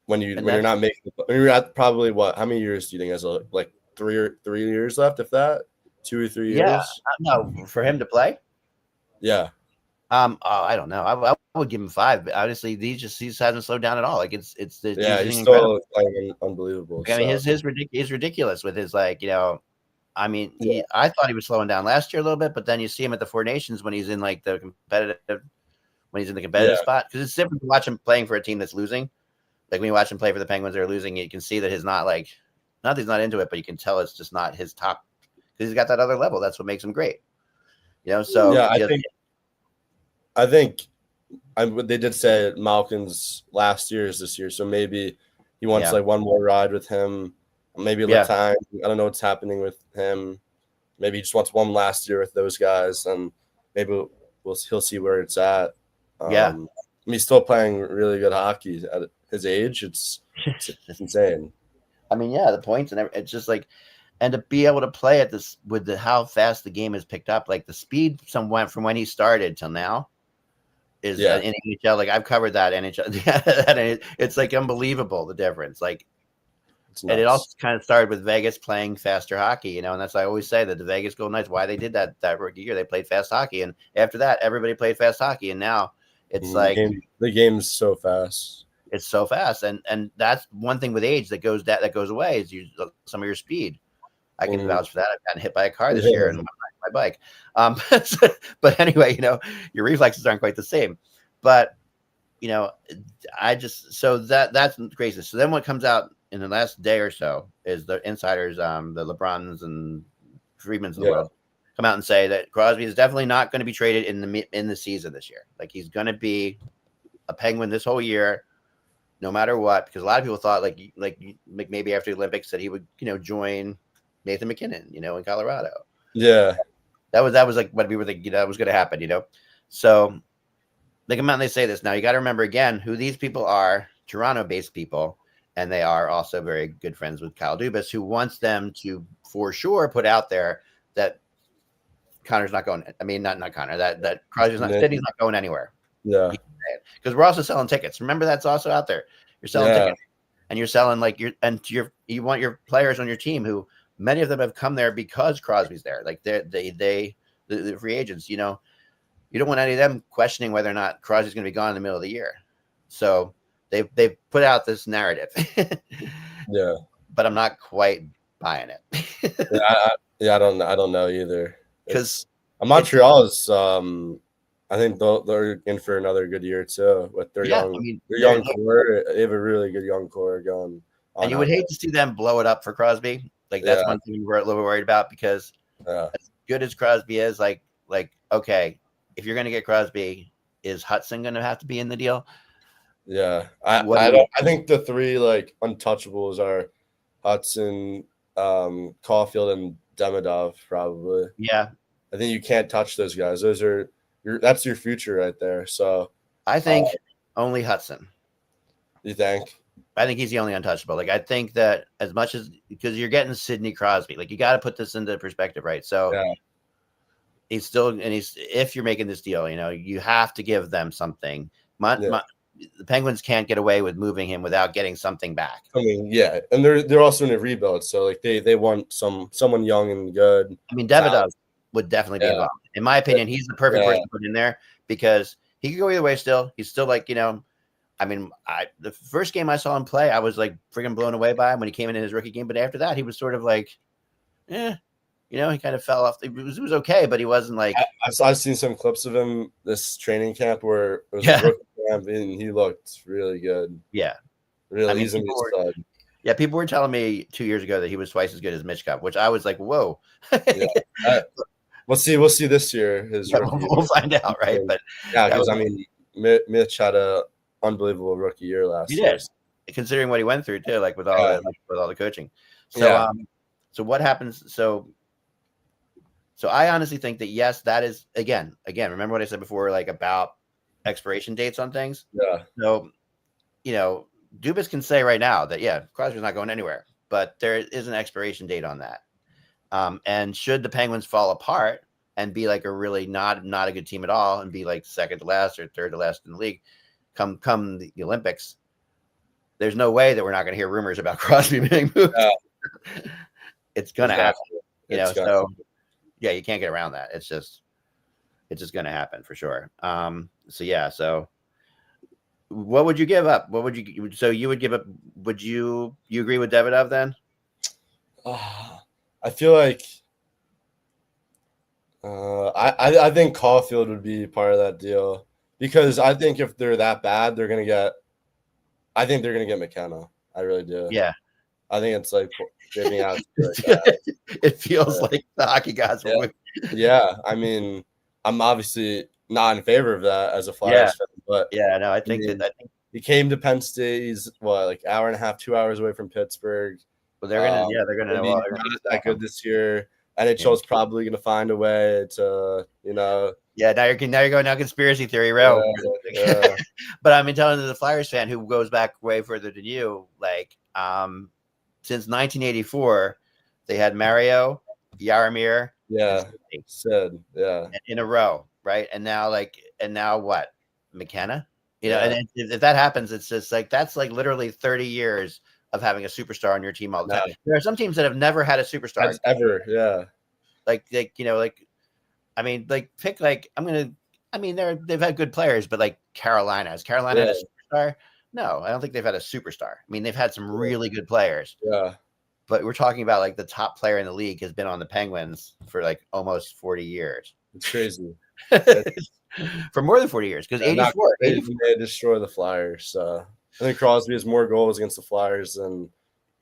when you're not making, when you're at probably how many years do you think has like 3 years left, if that 2 or 3 years? Yeah, no, for him to play. Yeah. I don't know. I would give him 5. But honestly, he hasn't slowed down at all. Like he's still playing unbelievable. I mean, his ridiculous with his like, I mean, I thought he was slowing down last year a little bit, but then you see him at the Four Nations when he's in like the competitive spot, because it's different to watch him playing for a team that's losing. Like when you watch him play for the Penguins that are losing, you can see that he's not like, not that he's not into it, but you can tell it's just not his top, because he's got that other level. That's what makes him great. So I think they did say Malkin's last year is this year, so maybe he wants like one more ride with him, maybe time. I don't know what's happening with him. Maybe he just wants one last year with those guys, and maybe he'll see where it's at. I mean, he's still playing really good hockey at his age. It's insane. I mean, the points and it's just like, and to be able to play at this with how fast the game has picked up, like the speed went from when he started till now. Is in NHL, like I've covered that NHL, it's like unbelievable the difference. Like, and it also kind of started with Vegas playing faster hockey, and that's why I always say that the Vegas Golden Knights, why they did that rookie year, they played fast hockey, and after that, everybody played fast hockey, and now it's like the game's so fast. It's so fast, and that's one thing with age that goes away is some of your speed. I can vouch for that. I've gotten hit by a car this year, and my bike. But anyway, your reflexes aren't quite the same. But I just that's crazy. So then what comes out in the last day or so is the insiders, the LeBrons and Freedmans of the world, come out and say that Crosby is definitely not going to be traded in the season this year. Like he's going to be a Penguin this whole year, no matter what. Because a lot of people thought like maybe after the Olympics that he would join Nathan McKinnon, in Colorado. Yeah, that was like what we were thinking that was going to happen. So they come out and they say this. Now you got to remember again who these people are: Toronto-based people, and they are also very good friends with Kyle Dubas, who wants them to for sure put out there that Connor's not going. I mean, not Connor. That Crosby's not. Sidney's not going anywhere. Yeah, because we're also selling tickets. Remember, that's also out there. You're selling tickets, and you're selling you want your players on your team who many of them have come there because Crosby's there. Like the free agents. You don't want any of them questioning whether or not Crosby's going to be gone in the middle of the year. So they put out this narrative. Yeah, but I'm not quite buying it. I don't know either. Because Montreal is, I think they're in for another good year too with their young core. They have a really good young core going. And you would hate to see them blow it up for Crosby. Like that's one thing we're a little worried about because as good as Crosby is, like okay, if you're going to get Crosby, is Hudson going to have to be in the deal? Yeah, I think the three like untouchables are Hudson, Caulfield, and Demidov probably. Yeah, I think you can't touch those guys. Those are that's your future right there. So I think only Hudson. You think? I think he's the only untouchable. Like I think that as much as because you're getting Sidney Crosby, like you got to put this into perspective, right? So he's still and if you're making this deal, you have to give them something. The Penguins can't get away with moving him without getting something back. I mean, yeah, and they're also in a rebuild, so like they want someone young and good. I mean, Davidov would definitely be involved. In my opinion, he's the perfect person to put in there because he could go either way. Still, he's still like I mean, the first game I saw him play, I was like freaking blown away by him when he came in his rookie game. But after that, he was sort of like, he kind of fell off. It was okay, but he wasn't like. I've seen some clips of him this training camp where it was a rookie camp and he looked really good. Yeah, really. I mean, yeah, people were telling me 2 years ago that he was twice as good as Mitch Cup, which I was like, whoa. We'll see this year. We'll find out, right? But because I mean, Mitch had a unbelievable rookie year last year. Did, considering what he went through too, like with all the coaching. So, so what happens? So I honestly think that yes, that is again. Remember what I said before, like about expiration dates on things. Yeah. So, Dubas can say right now that Crosby's not going anywhere, but there is an expiration date on that. And should the Penguins fall apart and be like a really not a good team at all, and be like second to last or third to last in the league, come the Olympics, there's no way that we're not going to hear rumors about Crosby being moved. It's going to happen, So you can't get around that. It's just going to happen for sure. So what would you give up? What would you? So you would give up? Would you agree with Davidov then? I feel like I think Caulfield would be part of that deal because I think if they're that bad, they're gonna get. I think they're gonna get McKenna. I really do. Yeah. I think it's like giving out. It feels like the hockey gods. Yeah, I mean, I'm obviously not in favor of that as a Flyers fan, but I think he came to Penn State. He's like hour and a half, 2 hours away from Pittsburgh. Well, they're gonna know not that good this year. NHL's probably gonna find a way to, Yeah, now you're going down conspiracy theory route. Yeah. But I mean, telling the Flyers fan who goes back way further than you, like, since 1984, they had Mario, Yaromir, Sid, in a row, right? And now what? McKenna, and if that happens, it's just like that's like literally 30 years of having a superstar on your team all the time. There are some teams that have never had a superstar ever. Yeah. I mean, pick they've had good players, but like Carolina. Has Carolina had a superstar? No, I don't think they've had a superstar. I mean, they've had some really good players. Yeah. but we're talking about like the top player in the league has been on the Penguins for like almost 40 years. It's crazy. For more than 40 years, because 84. They destroy the Flyers. I think Crosby has more goals against the Flyers than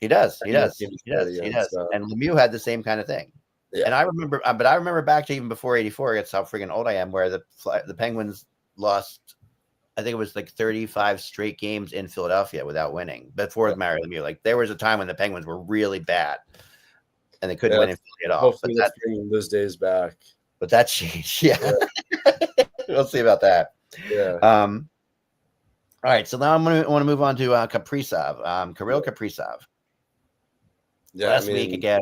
he does. He does. And Lemieux had the same kind of thing. Yeah. And I remember back to even before 84. That's how freaking old I am. Where the Penguins lost, I think it was like 35 straight games in Philadelphia without winning before Mario Lemieux. Like there was a time when the Penguins were really bad, and they couldn't win in Philly at all. Hopefully, that's bringing those days back. But that changed. Yeah. We'll see about that. Yeah. All right. So now I want to move on to Kaprizov, Kirill Kaprizov. Yeah. Last week again.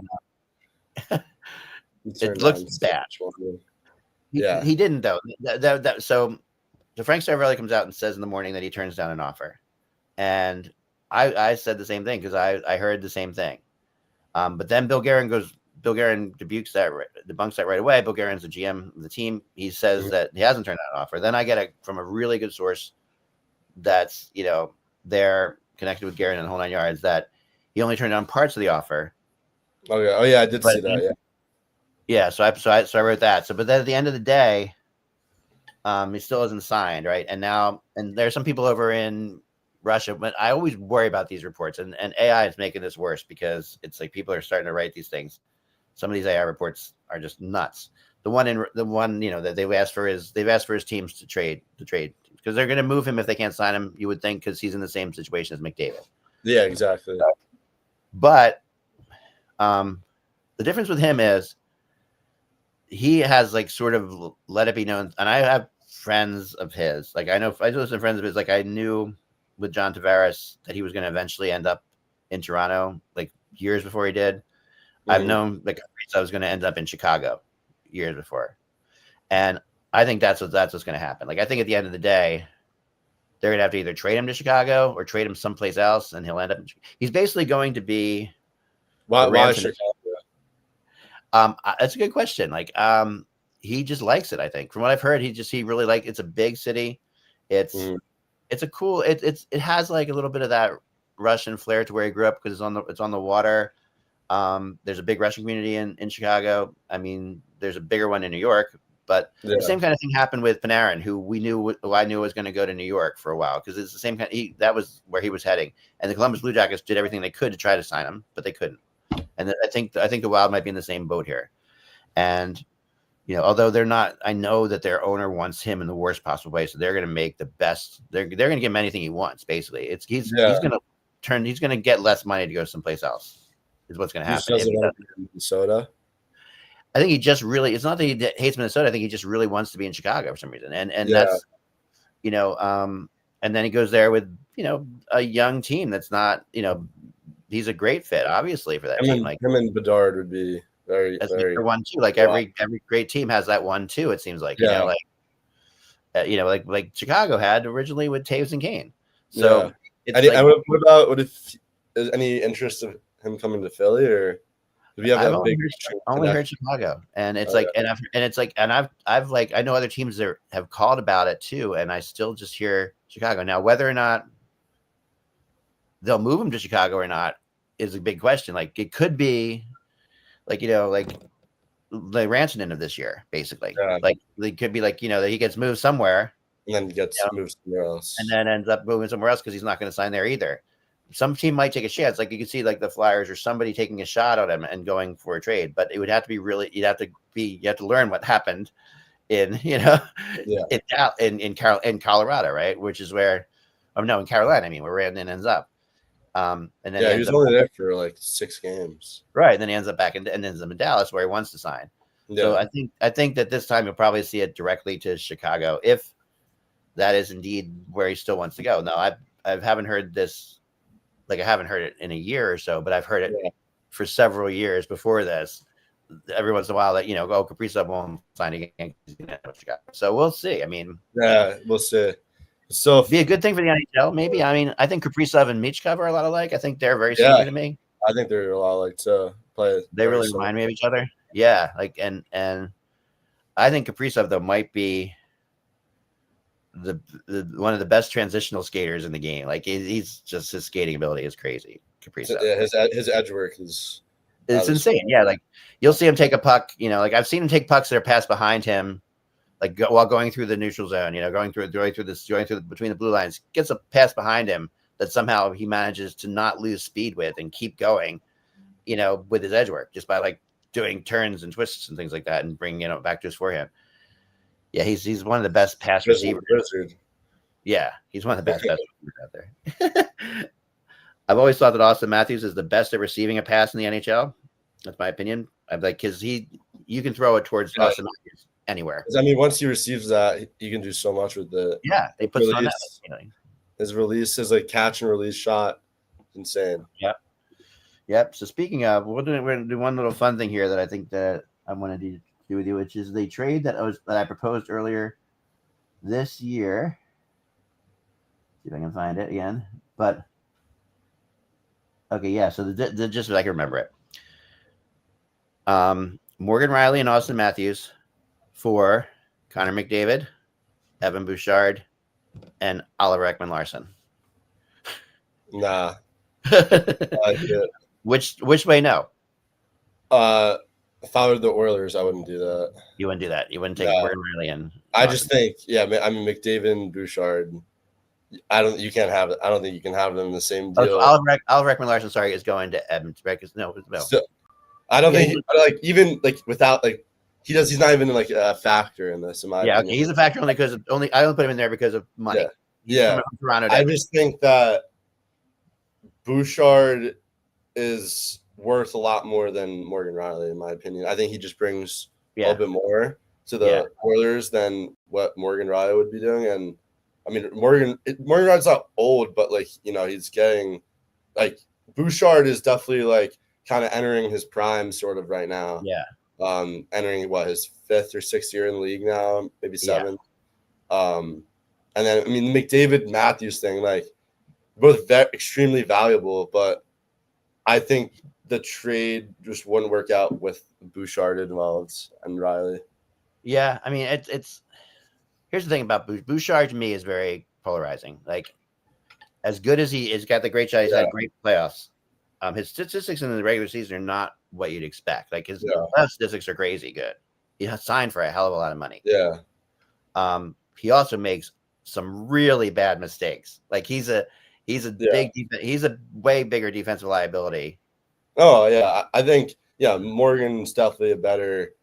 It looks bad. He didn't though. So Frank Saravelli comes out and says in the morning that he turns down an offer, and I said the same thing because I heard the same thing. But then Bill Guerin debunks that right away. Bill Guerin's the GM of the team. He says that he hasn't turned down an offer. Then I get it from a really good source that's they're connected with Guerin and the whole 9 yards that he only turned down parts of the offer. Okay. Oh yeah, I did see that. Yeah. So I wrote that. So, but then at the end of the day, he still isn't signed, right? And there's some people over in Russia, but I always worry about these reports, and AI is making this worse because it's like people are starting to write these things. Some of these AI reports are just nuts. The one that they've asked for his teams to trade because they're going to move him if they can't sign him. You would think because he's in the same situation as McDavid. Yeah, exactly. But the difference with him is he has like sort of let it be known, and I have friends of his. Like I know some friends of his. Like I knew with John Tavares that he was going to eventually end up in Toronto, like years before he did. I've known like I was going to end up in Chicago years before, and I think that's what's going to happen. Like I think at the end of the day, they're going to have to either trade him to Chicago or trade him someplace else, and he'll end up. He's basically going to be. Why Chicago? That's a good question. Like, he just likes it. I think from what I've heard, he really like. It's a big city. It's a cool. It has like a little bit of that Russian flair to where he grew up because it's on the water. There's a big Russian community in Chicago. I mean, there's a bigger one in New York, but the same kind of thing happened with Panarin, who I knew was going to go to New York for a while because it's the same kind. That was where he was heading, and the Columbus Blue Jackets did everything they could to try to sign him, but they couldn't. And I think the Wild might be in the same boat here, and although they're not, I know that their owner wants him in the worst possible way, so they're going to make the best. They're going to give him anything he wants. Basically, he's going to get less money to go someplace else. Is what's going to happen. In Minnesota. I think he just really. It's not that he hates Minnesota. I think he just really wants to be in Chicago for some reason, and that's and then he goes there with a young team that's not he's a great fit obviously for that team. Like him and Bedard would be very 1-2. Like every great team has that 1-2. It seems like like Chicago had originally with Taves and Kane. So what if there's any interest of him coming to Philly, or do we have I've only heard Chicago, and it's I know other teams that have called about it too, and I still just hear Chicago. Now, whether or not they'll move him to Chicago or not is a big question. Like it could be, like the Rantanen of this year, basically. Yeah. Like it could be that he gets moved somewhere, and then gets moved somewhere else, and then ends up moving somewhere else because he's not going to sign there either. Some team might take a chance, like you can see, like the Flyers or somebody taking a shot at him and going for a trade. But it would have to be you have to learn what happened in Colorado, right? Which is where, in Carolina. I mean, where Rantanen ends up. And then he was only there for like 6 games, right? And then he ends up back and ends up in Dallas where he wants to sign. Yeah. So I think that this time you'll probably see it directly to Chicago if that is indeed where he still wants to go. No, I haven't heard this. Like I haven't heard it in a year or so, but I've heard it for several years before this. Every once in a while, that Kaprizov won't sign again. So we'll see. I mean, we'll see. So be a good thing for the NHL, maybe. I mean, I think Kaprizov and Michkov are a lot alike. I think they're very similar to me. I think they're a lot alike to play. They really remind me of each other. Yeah, like and I think Kaprizov though might be the one of the best transitional skaters in the game. Like he's just, his skating ability is crazy. Kaprizov. Yeah, his edge work is it's insane. Yeah, like you'll see him take a puck. Like I've seen him take pucks that are passed behind him, like while going through the neutral zone. going through between the blue lines, gets a pass behind him that somehow he manages to not lose speed with and keep going. With his edge work, just by like doing turns and twists and things like that, and bringing it back to his forehand. Yeah, he's one of the best pass receivers. Yeah, he's one of the best receivers out there. I've always thought that Austin Matthews is the best at receiving a pass in the NHL. That's my opinion. I'm like, because you can throw it towards Austin Matthews anywhere. I mean, once he receives that, he can do so much with it. Yeah, they put on that. His release, his like catch and release shot, insane. Yep. So speaking of, we're gonna do one little fun thing here that I think that I wanted to do with you, which is the trade that I proposed earlier this year. See if I can find it again, but. Okay, yeah. So the just so I can remember it. Morgan Riley and Austin Matthews for Connor McDavid, Evan Bouchard, and Oliver Ekman-Larsson. Nah. Which way no? If I were the Oilers, I wouldn't do that. You wouldn't do that. You wouldn't take Morgan Riley and I just think, I mean McDavid and Bouchard. I don't think you can have them in the same deal. Oliver Ekman-Larsson, sorry, is going to Edmonton. No. So, I don't think even without he's not even like a factor in this. In my opinion. Okay, he's a factor only because I don't put him in there because of money. Yeah. I just think that Bouchard is worth a lot more than Morgan Riley, in my opinion. I think he just brings a little bit more to the Oilers than what Morgan Riley would be doing. And I mean, Morgan Riley's not old, but he's getting Bouchard is definitely kind of entering his prime sort of right now. Yeah. Entering his 5th or 6th year in the league now, maybe 7th. And then, I mean, the McDavid Matthews thing, both extremely valuable, but I think the trade just wouldn't work out with Bouchard involved and Riley. Yeah, I mean, it's here's the thing about Bouchard to me is very polarizing. As good as he is, got the great shot, he's had great playoffs. His statistics in the regular season are not what you'd expect. His playoff statistics are crazy good. He signed for a hell of a lot of money. Yeah. He also makes some really bad mistakes. He's a he's a way bigger defensive liability. Oh yeah, I think Morgan's definitely a better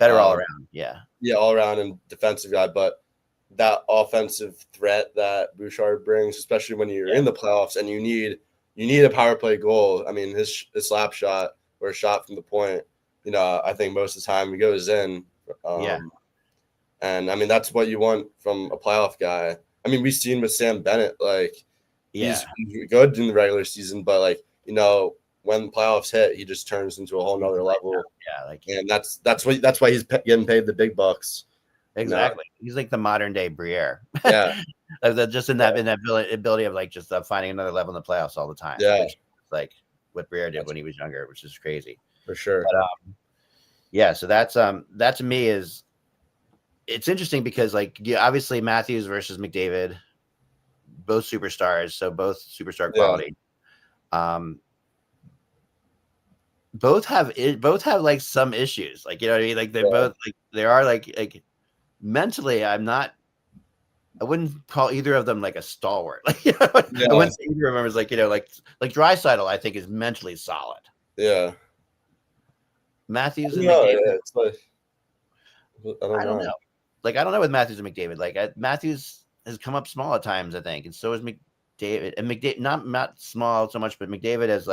all around. Yeah, all around and defensive guy, but that offensive threat that Bouchard brings, especially when you're in the playoffs and you need a power play goal. I mean, his slap shot or a shot from the point, I think most of the time he goes in. And I mean, that's what you want from a playoff guy. I mean, we've seen with Sam Bennett, he's good in the regular season, but when playoffs hit, he just turns into a whole nother level. And that's why he's getting paid the big bucks. Exactly. He's like the modern day Briere. Yeah. Just in that ability of just finding another level in the playoffs all the time. Yeah. Like what Briere did when he was younger, which is crazy. For sure. But, so that's that to me is it's interesting because obviously Matthews versus McDavid, both superstars, so both superstar quality. Both have some issues. You know what I mean? They're both they are mentally, I wouldn't call either of them a stalwart. I wouldn't say either of them is Draisaitl, I think is mentally solid. Yeah. Matthews and McDavid. I don't know. I don't know with Matthews and McDavid. Matthews has come up small at times, I think, and so is McDavid. And McDavid not small so much, but McDavid is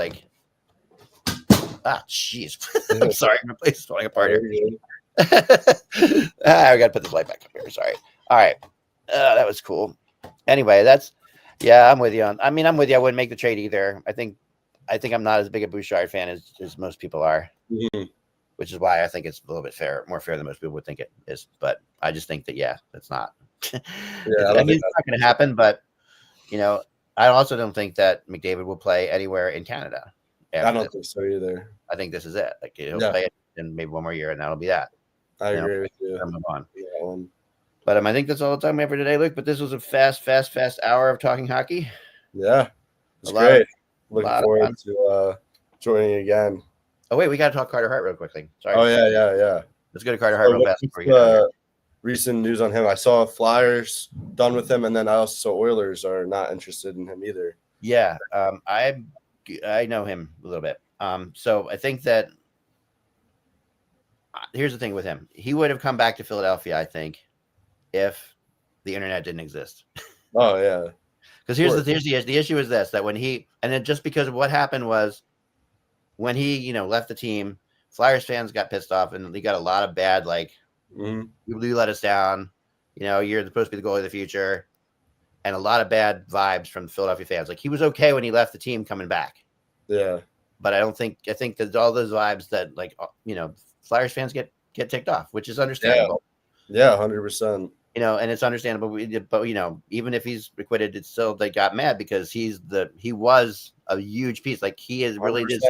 jeez. I'm sorry, my place is falling apart here. I got to put this light back up here. Sorry. All right. That was cool. Anyway, I'm with you on. I mean, I'm with you. I wouldn't make the trade either. I think I'm not as big a Bouchard fan as most people are, which is why I think it's a little bit more fair than most people would think it is. But I just think that that's not. It's not going to happen. But I also don't think that McDavid will play anywhere in Canada. I don't think so either. I think this is it. He'll play it in maybe one more year, and that'll be that. I agree with you. Move on. But I think that's all the time we have for today, Luke. But this was a fast hour of talking hockey. Yeah, it's great. looking forward to joining again. Oh wait, we got to talk Carter Hart real quickly. Sorry. Oh yeah. Let's go to Carter Hart real fast before we get out of here. Recent news on him. I saw Flyers done with him, and then I also saw Oilers are not interested in him either. Yeah, I know him a little bit. So I think that here's the thing with him. He would have come back to Philadelphia, I think, if the internet didn't exist. Oh yeah. Because here's the issue is this, that when he, and then just because of what happened was when he, left the team, Flyers fans got pissed off and he got a lot of bad, like, you let us down, you're supposed to be the goalie of the future, and a lot of bad vibes from the Philadelphia fans. Like, he was okay when he left the team coming back. Yeah. But I think that all those vibes that, like, Flyers fans get ticked off, which is understandable. Yeah, 100%. And it's understandable. But even if he's acquitted, it's still they got mad because he was a huge piece. Like, he is really 100%. did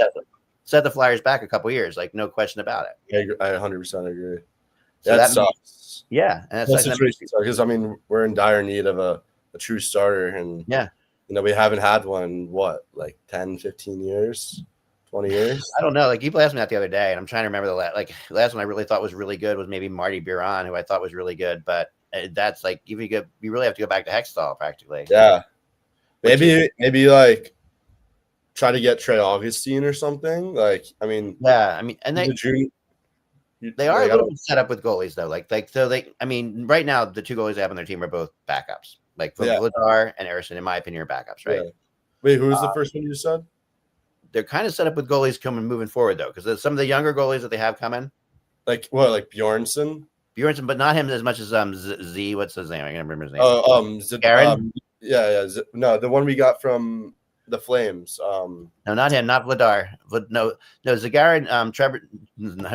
set the Flyers back a couple years, like, no question about it. I 100% agree. So that sucks. Yeah, and that's because we're in dire need of a true starter, and we haven't had one like 10, 15 years. 20 years. I don't know. Like, people asked me that the other day, and I'm trying to remember the last one I really thought was really good was maybe Marty Biron, who I thought was really good. But that's like you really have to go back to Hextall practically. Yeah, maybe like try to get Trey Augustine or something. Like, and they are a little bit set up with goalies though. Right now the two goalies they have on their team are both backups. Like Vladar and Ersson, in my opinion, are backups. Right? Yeah. Wait, who was the first one you said? They're kind of set up with goalies moving forward though, because some of the younger goalies that they have coming, like Bjornsson, but not him as much as Z. What's his name? I can't remember his name. Zagarin. No, the one we got from the Flames. No, not him, not Vladar. No, Zagarin. Trevor. I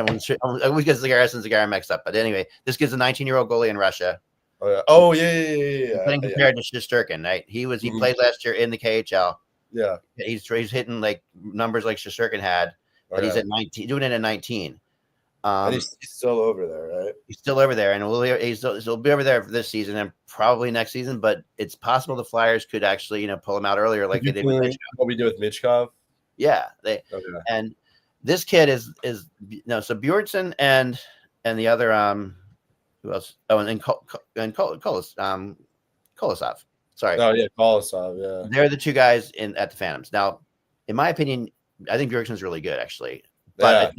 always get Zagaris and Zagarin mixed up. But anyway, this kid's a 19-year-old goalie in Russia. Oh yeah. Playing compared to Shesterkin, right? He played last year in the KHL. Yeah, he's hitting like numbers like Shesterkin had, but he's at 19, doing it at 19. And he's still over there, right? He's still over there, and he'll be over there for this season and probably next season. But it's possible the Flyers could actually, pull him out earlier, like they did with Michkov. What we do with Michkov? Yeah, and this kid is so Bjornsson and the other who else? Oh, and Kolosov. Sorry. Oh yeah, Kolosov. Yeah, they're the two guys at the Phantoms. Now, in my opinion, I think Bjornsson's really good, actually. But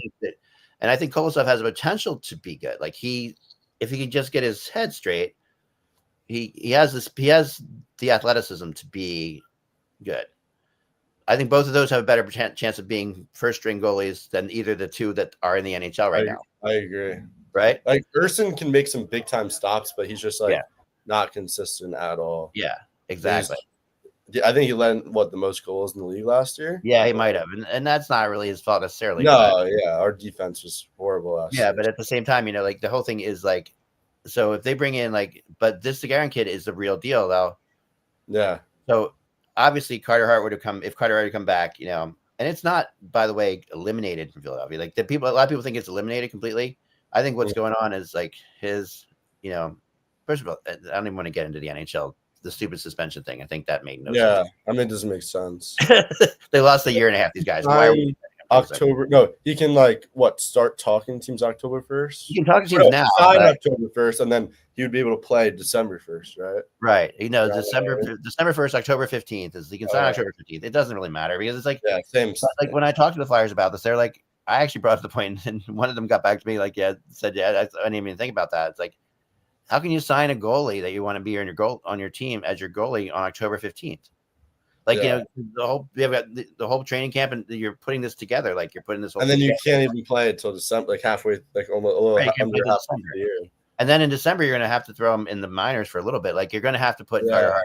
I think Kolosov has the potential to be good. Like, if he can just get his head straight, he has the athleticism to be good. I think both of those have a better chance of being first string goalies than either the two that are in the NHL right now. I agree. Right? Like, Ersson can make some big time stops, but he's just not consistent at all. Yeah, exactly. I think he led the most goals in the league last year. Yeah, he might have, and that's not really his fault necessarily. No, our defense was horrible last year. Yeah, but at the same time, like, the whole thing is like, so if they bring in but this Zagarin kid is the real deal though. Yeah. So obviously Carter Hart would have come if Carter Hart had come back, and it's not, by the way, eliminated from Philadelphia. Like, a lot of people think it's eliminated completely. I think what's going on is like his, first of all, I don't even want to get into the NHL, the stupid suspension thing. I think that made no sense. Yeah, it doesn't make sense. They lost a year and a half, these guys. October. No, he can start talking to teams October 1st. He can talk to teams now. Sign October 1st, and then he would be able to play December 1st, right? Right. December 1st, October 15th is he can sign October 15th. It doesn't really matter because it's like same. Like, when I talked to the Flyers about this, they're like, I actually brought up the point, and one of them got back to me like, I didn't even think about that. It's like, how can you sign a goalie that you want to be on your team as your goalie on October 15th? Like, the whole training camp, and you're putting this together. Like, you're putting this whole and then you can't even play until December, like halfway, like almost a little under half of the year. And then in December, you're going to have to throw him in the minors for a little bit. Like, you're going to have to put Carter Hart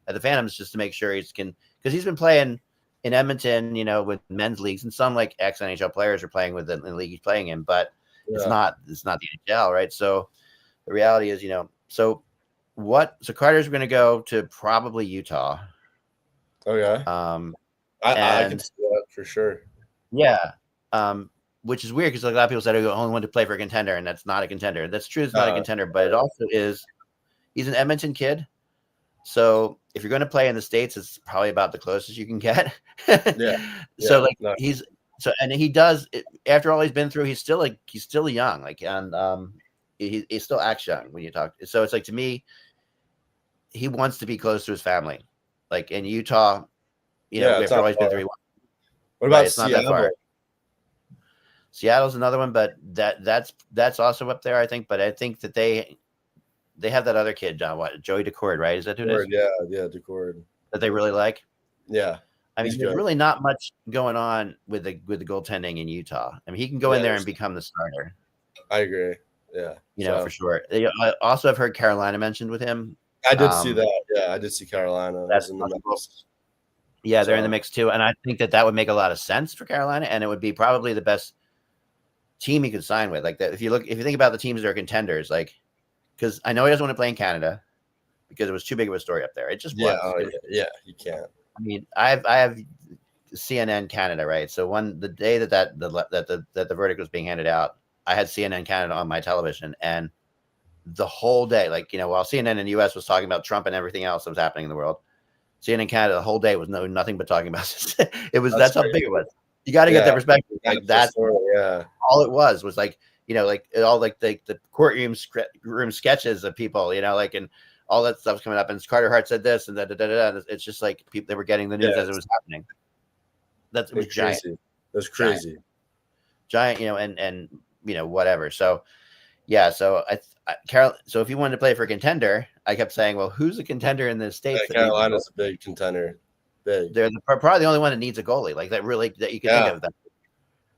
at the Phantoms just to make sure because he's been playing in Edmonton, with men's leagues, and some like ex-NHL players are playing with the league he's playing in, but it's not the NHL, right? So the reality is, so Carter's going to go to probably Utah. Okay. I can see that for sure. Yeah. Which is weird because a lot of people said I only want to play for a contender, and that's not a contender. That's true. It's not a contender, but it also is. He's an Edmonton kid. So if you're going to play in the States, it's probably about the closest you can get. Yeah. So Yeah. like No. and he does after all he's been through, he's still young. Like, and he still acts young when you talk. So it's like, to me, he wants to be close to his family. Like in Utah, Yeah, it's after not all he's been far. through, What right? about It's not that far. Seattle? Seattle's another one, but that's also up there, I think. But I think that they have that other kid, Joey DeCord, right? Is that who it is? Yeah, Decord. That they really like. Yeah. I mean, He's there's good. really not much going on with the goaltending in Utah. I mean, he can go in there and become the starter. I agree. Yeah. For sure. I also have heard Carolina mentioned with him. I did see that. Yeah, I did see Carolina. That's in the mix. Yeah, they're in the mix too, and I think that would make a lot of sense for Carolina, and it would be probably the best team he could sign with. Like that, if you think about the teams that are contenders, like, because I know he doesn't want to play in Canada because it was too big of a story up there. It just was. Yeah, you can't. I mean, I have CNN Canada, right? So the day that the verdict was being handed out, I had CNN Canada on my television, and the whole day, like, while CNN in the US was talking about Trump and everything else that was happening in the world, CNN Canada the whole day was nothing but talking about this. That's how big it was. You got to get that perspective. Like that's all it was like, like all like the courtroom room sketches of people, like, and all that stuff's coming up. And Carter Hart said this and and it's just like people, they were getting the news as it was happening. It was giant. It was crazy. Giant, and whatever. So yeah, so so if you wanted to play for a contender, I kept saying, well, who's a contender in the States? Yeah, Carolina's a big contender. Big. They're probably the only one that needs a goalie, like that you can think of them.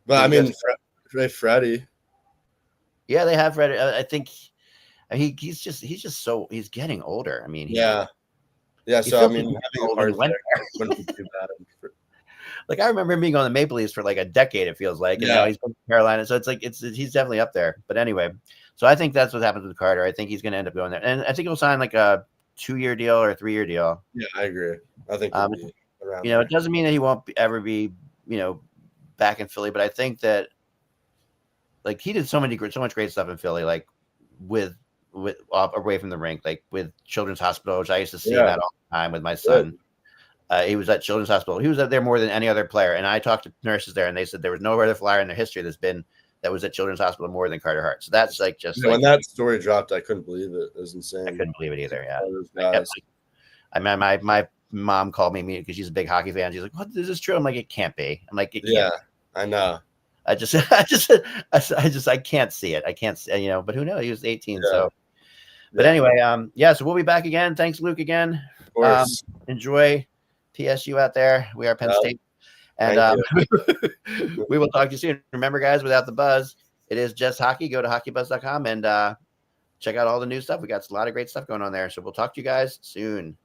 But I mean, Freddie. Yeah, they have Freddie. I think he's getting older. I mean, yeah. So I mean, wouldn't be too bad. Like I remember him being on the Maple Leafs for like a decade. It feels like, and now he's in Carolina. So it's like he's definitely up there. But anyway, so I think that's what happens with Carter. I think he's going to end up going there, and I think he'll sign like a 2-year deal or a 3-year deal. Yeah, I agree. I think it doesn't mean that he won't ever be back in Philly, but I think that like he did so much great stuff in Philly, like with away from the rink, like with Children's Hospital, which I used to see that all the time with my son. He was at Children's Hospital. He was there more than any other player. And I talked to nurses there, and they said there was no other flyer in their history that was at Children's Hospital more than Carter Hart. So that's like just when that story dropped, I couldn't believe it. It was insane. I couldn't believe it either. Yeah. I mean, my mom called me because she's a big hockey fan. She's like, "What? Is this true?" I'm like, "It can't be." I'm like, "Yeah, I know." I can't see it. I can't see, but who knows? He was 18. Yeah. So, but anyway, so we'll be back again. Thanks, Luke, again. Of course. Enjoy TSU out there. We are Penn State. And we will talk to you soon. Remember, guys, without the buzz, it is just hockey. Go to HockeyBuzz.com and check out all the new stuff. We got a lot of great stuff going on there. So we'll talk to you guys soon.